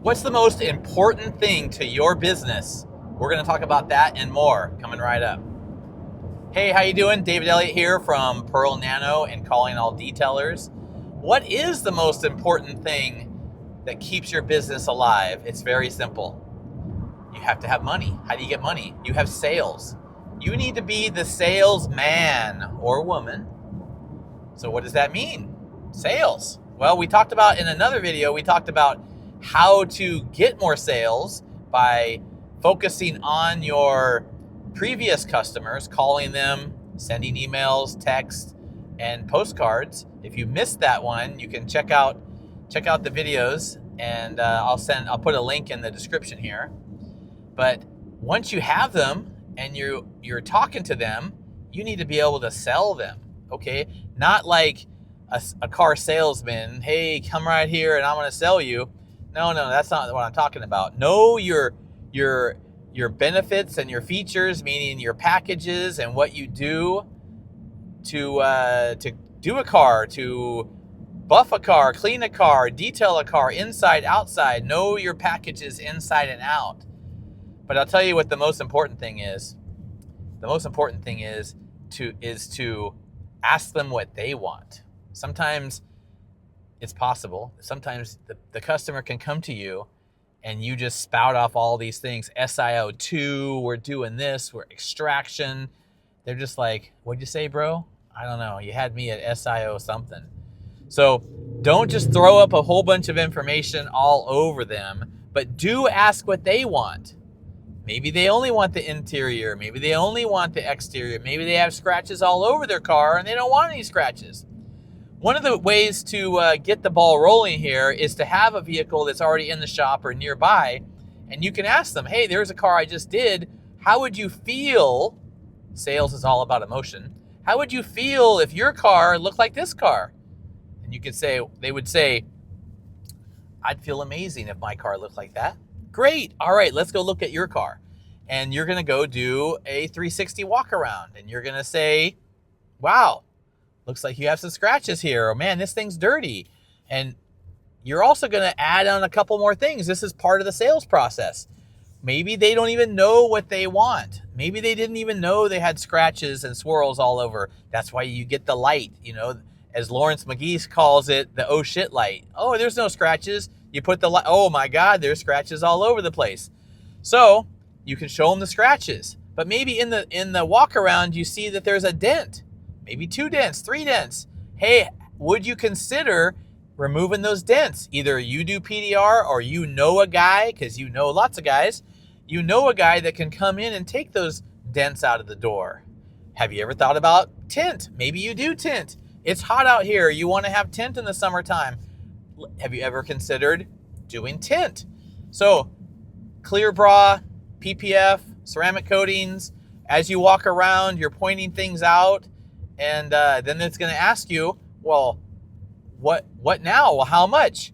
What's the most important thing to your business? We're going to talk about that and more coming right up. Hey, how you doing? David Elliott here from Pearl Nano and Calling All Detailers. What is the most important thing that keeps your business alive? It's very simple. You have to have money. How do you get money? You have sales. You need to be the salesman or woman. So what does that mean? Sales. Well, we talked about in another video, we talked about how to get more sales by focusing on your previous customers, calling them, sending emails, texts, and postcards. If you missed that one, you can check out the videos, and I'll put a link in the description here. But once you have them and you're talking to them, you need to be able to sell them. Okay, not like a car salesman. Hey, come right here and I'm going to sell you. No, that's not what I'm talking about. Know your benefits and your features, meaning your packages and what you do to do a car, to buff a car, clean a car, detail a car, inside, outside. Know your packages inside and out. But I'll tell you what the most important thing is. The most important thing is to ask them what they want. Sometimes it's possible. Sometimes the customer can come to you and you just spout off all these things. SiO2, we're doing this, we're extraction. They're just like, what'd you say, bro? I don't know. You had me at SIO something. So don't just throw up a whole bunch of information all over them, but do ask what they want. Maybe they only want the interior. Maybe they only want the exterior. Maybe they have scratches all over their car and they don't want any scratches. One of the ways to get the ball rolling here is to have a vehicle that's already in the shop or nearby, and you can ask them, hey, there's a car I just did. How would you feel? Sales is all about emotion. How would you feel if your car looked like this car? And they would say, I'd feel amazing if my car looked like that. Great. All right, let's go look at your car. And you're going to go do a 360 walk around, and you're going to say, wow, looks like you have some scratches here. Or, man, this thing's dirty. And you're also going to add on a couple more things. This is part of the sales process. Maybe they don't even know what they want. Maybe they didn't even know they had scratches and swirls all over. That's why you get the light, as Lawrence McGee calls it, the oh shit light. Oh, there's no scratches. You put the light. Oh my God, there's scratches all over the place. So you can show them the scratches. But maybe in the walk around, you see that there's a dent. Maybe 2 dents, 3 dents. Hey, would you consider removing those dents? Either you do PDR or you know a guy, because you know lots of guys. You know a guy that can come in and take those dents out of the door. Have you ever thought about tint? Maybe you do tint. It's hot out here. You want to have tint in the summertime. Have you ever considered doing tint? So clear bra, PPF, ceramic coatings. As you walk around, you're pointing things out. And then it's going to ask you, well, what now? Well, how much?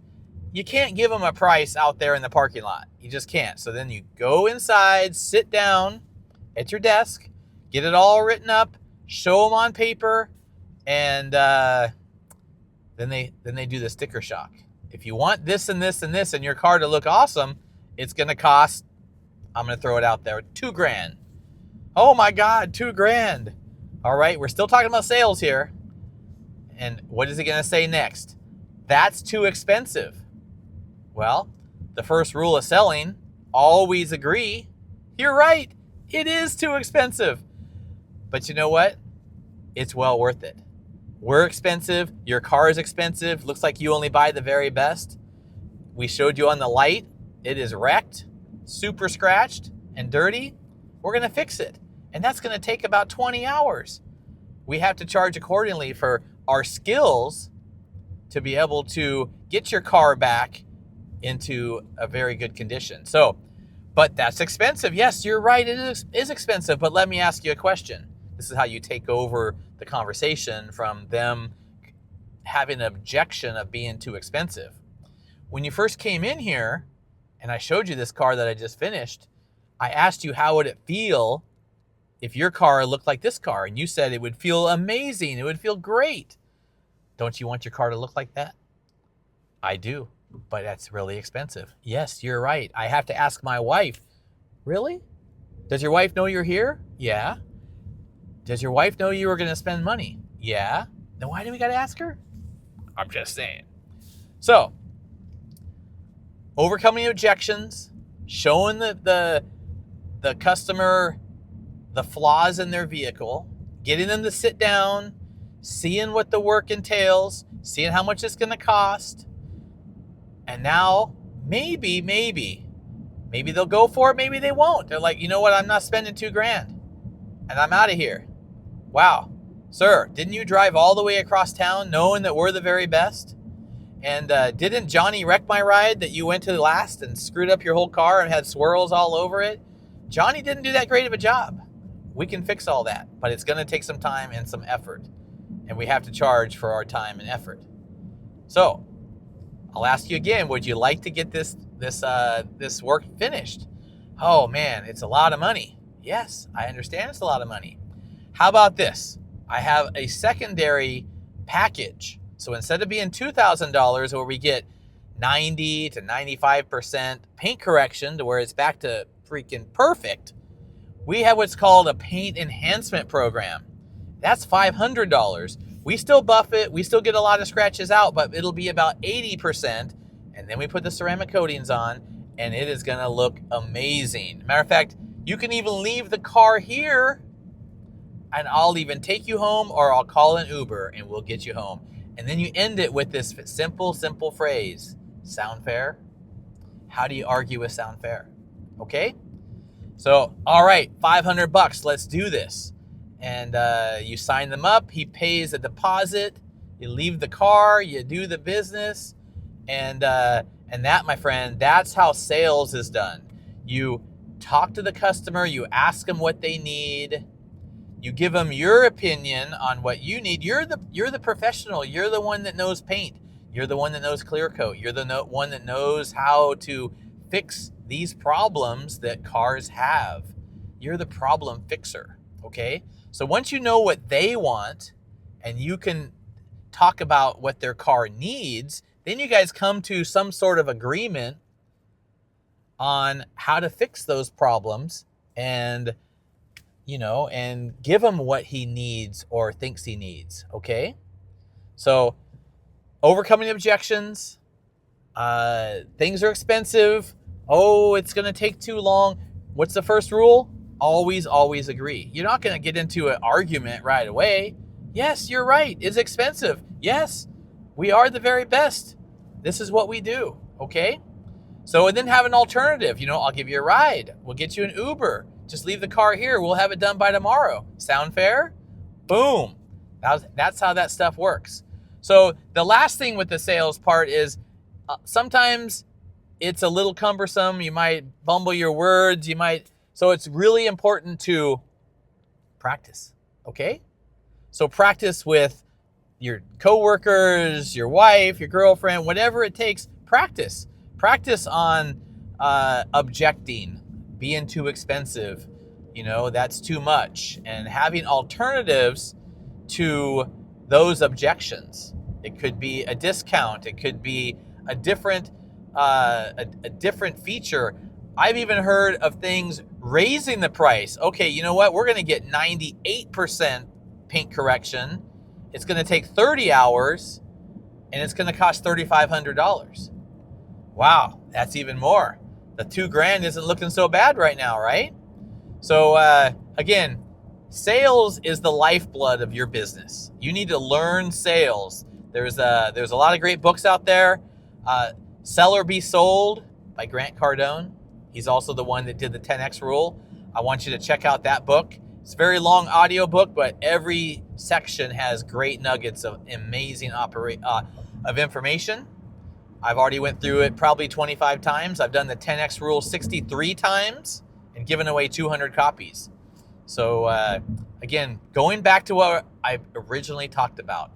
You can't give them a price out there in the parking lot. You just can't. So then you go inside, sit down at your desk, get it all written up, show them on paper, and then they do the sticker shock. If you want this and this and this and your car to look awesome, it's going to cost, I'm going to throw it out there, $2,000. Oh my God, $2,000. All right, we're still talking about sales here. And what is he going to say next? That's too expensive. Well, the first rule of selling, always agree. You're right, it is too expensive. But you know what? It's well worth it. We're expensive. Your car is expensive. Looks like you only buy the very best. We showed you on the light. It is wrecked, super scratched, and dirty. We're going to fix it. And that's going to take about 20 hours. We have to charge accordingly for our skills to be able to get your car back into a very good condition. So, but that's expensive. Yes, you're right. It is expensive. But let me ask you a question. This is how you take over the conversation from them having an objection of being too expensive. When you first came in here and I showed you this car that I just finished, I asked you how would it feel if your car looked like this car, and you said it would feel amazing. It would feel great. Don't you want your car to look like that? I do. But that's really expensive. Yes, you're right. I have to ask my wife. Really? Does your wife know you're here? Yeah. Does your wife know you were going to spend money? Yeah. Then why do we got to ask her? I'm just saying. So, overcoming objections, showing the customer the flaws in their vehicle, getting them to sit down, seeing what the work entails, seeing how much it's going to cost. And now, maybe they'll go for it, maybe they won't. They're like, you know what, I'm not spending $2,000 and I'm out of here. Wow, sir, didn't you drive all the way across town knowing that we're the very best? And didn't Johnny wreck my ride that you went to last and screwed up your whole car and had swirls all over it? Johnny didn't do that great of a job. We can fix all that, but it's going to take some time and some effort. And we have to charge for our time and effort. So, I'll ask you again, would you like to get this work finished? Oh man, it's a lot of money. Yes, I understand it's a lot of money. How about this? I have a secondary package. So instead of being $2,000 where we get 90 to 95% paint correction to where it's back to freaking perfect, we have what's called a paint enhancement program. That's $500. We still buff it. We still get a lot of scratches out, but it'll be about 80%. And then we put the ceramic coatings on, and it is going to look amazing. Matter of fact, you can even leave the car here, and I'll even take you home, or I'll call an Uber, and we'll get you home. And then you end it with this simple phrase. Sound fair? How do you argue with sound fair? Okay? So, all right, $500. Let's do this. And you sign them up. He pays a deposit. You leave the car. You do the business. And that, my friend, that's how sales is done. You talk to the customer. You ask them what they need. You give them your opinion on what you need. You're the professional. You're the one that knows paint. You're the one that knows clear coat. You're the one that knows how to fix these problems that cars have. You're the problem fixer, okay? So once you know what they want and you can talk about what their car needs, then you guys come to some sort of agreement on how to fix those problems and give him what he needs or thinks he needs, okay? So, overcoming objections, things are expensive, it's going to take too long. What's the first rule? Always agree. You're not going to get into an argument right away. Yes, you're right, it's expensive. Yes, we are the very best. This is what we do, okay? So, and then have an alternative. I'll give you a ride. We'll get you an Uber. Just leave the car here. We'll have it done by tomorrow. Sound fair? Boom. That's how that stuff works. So the last thing with the sales part is sometimes it's a little cumbersome. You might bumble your words. So it's really important to practice, okay? So practice with your coworkers, your wife, your girlfriend, whatever it takes, practice. Practice on objecting. Being too expensive, that's too much, and having alternatives to those objections. It could be a discount. It could be a different feature. I've even heard of things raising the price. Okay, you know what? We're going to get 98% paint correction. It's going to take 30 hours, and it's going to cost $3,500. Wow, that's even more. The $2,000 isn't looking so bad right now, right? So again, sales is the lifeblood of your business. You need to learn sales. There's a lot of great books out there. Sell or Be Sold by Grant Cardone. He's also the one that did the 10X rule. I want you to check out that book. It's a very long audio book, but every section has great nuggets of amazing of information. I've already went through it probably 25 times. I've done the 10X rule 63 times and given away 200 copies. So again, going back to what I originally talked about,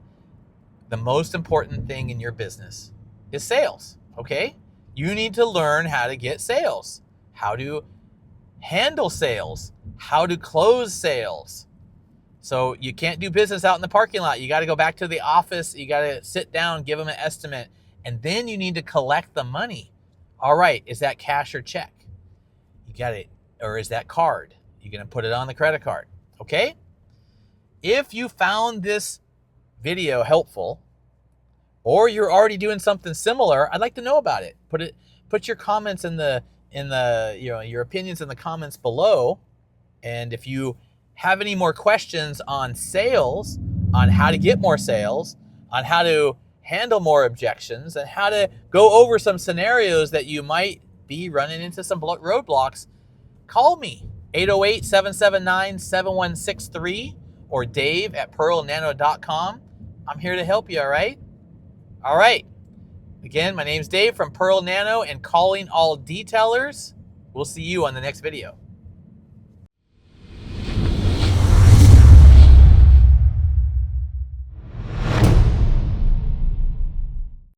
the most important thing in your business is sales, okay? You need to learn how to get sales, how to handle sales, how to close sales. So you can't do business out in the parking lot. You got to go back to the office. You got to sit down, give them an estimate, And then you need to collect the money. All right, is that cash or check? You got it. Or is that card? You're going to put it on the credit card. Okay? If you found this video helpful, or you're already doing something similar, I'd like to know about it. Put your comments in the your opinions in the comments below. And if you have any more questions on sales, on how to get more sales, on how to handle more objections, and how to go over some scenarios that you might be running into some roadblocks, call me, 808-779-7163 or dave@pearlnano.com. I'm here to help you, all right? All right. Again, my name's Dave from Pearl Nano and calling all detailers. We'll see you on the next video.